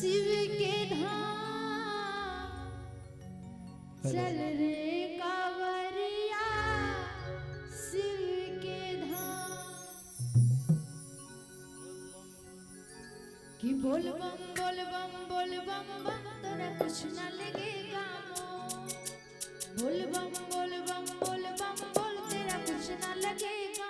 शिव के धाम चल रे कांवरिया शिव के धाम कि बोल बम बोल बम बोल बम बम तोरा कुछ न लगेगा बोल बम बोल बम बोल बम बोल तेरा कुछ न लगेगा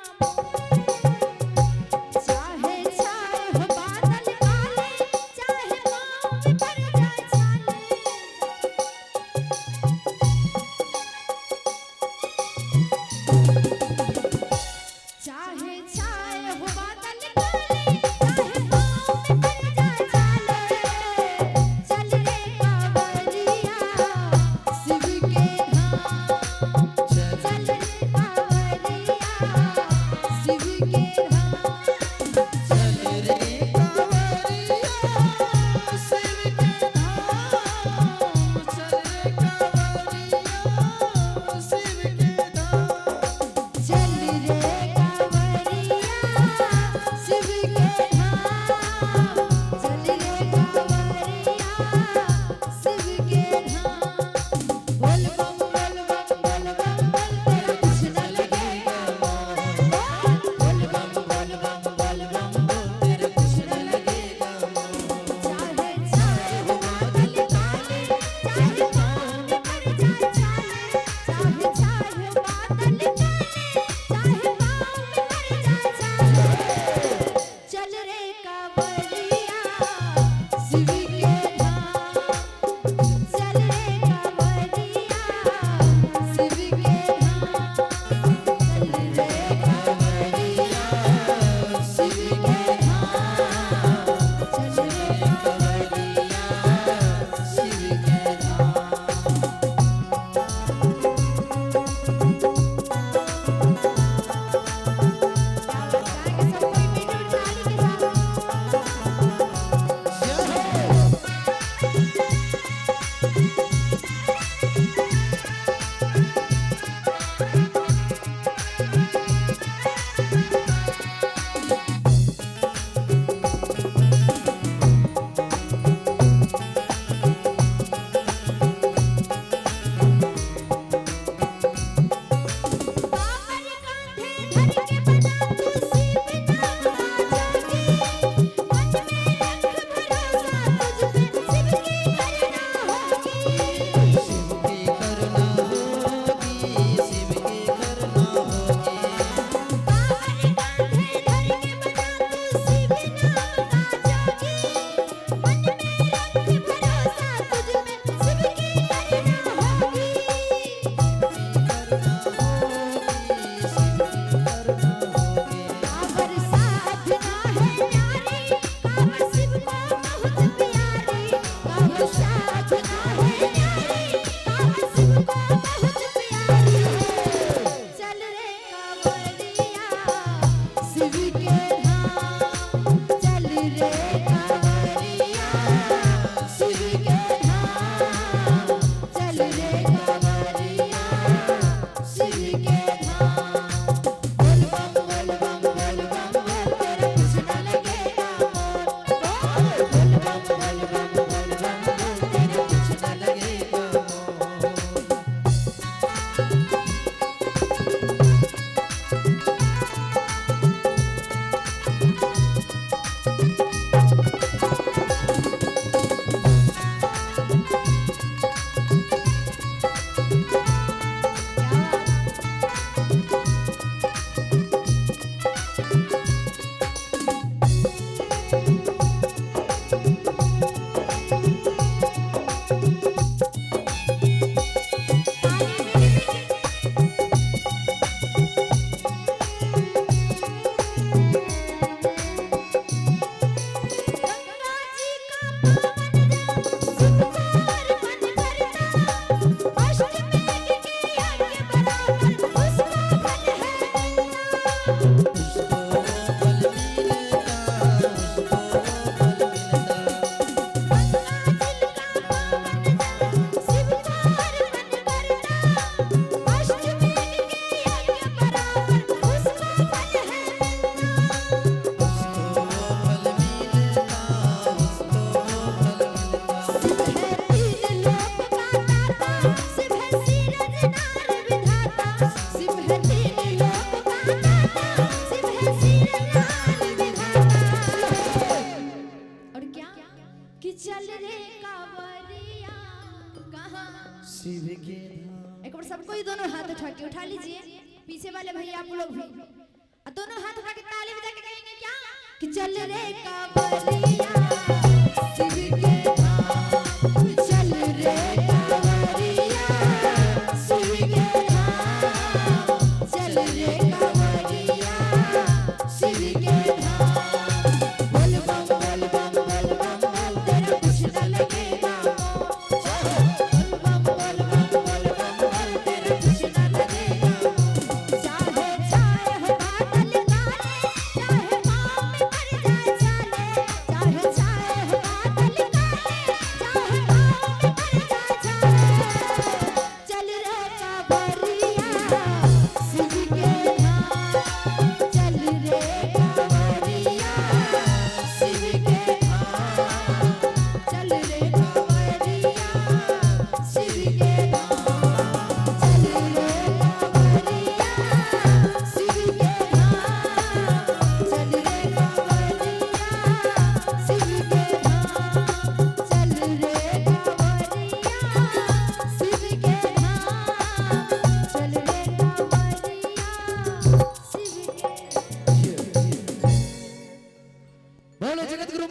कि चल रे कांवरिया कहाँ शिव के एक बार सबको ही दोनों हाथ उठा के उठा लीजिए पीछे वाले भैया आप लोग भी दोनों हाथ उठा के ताली बजा के कहेंगे क्या कि चल रे कांवरिया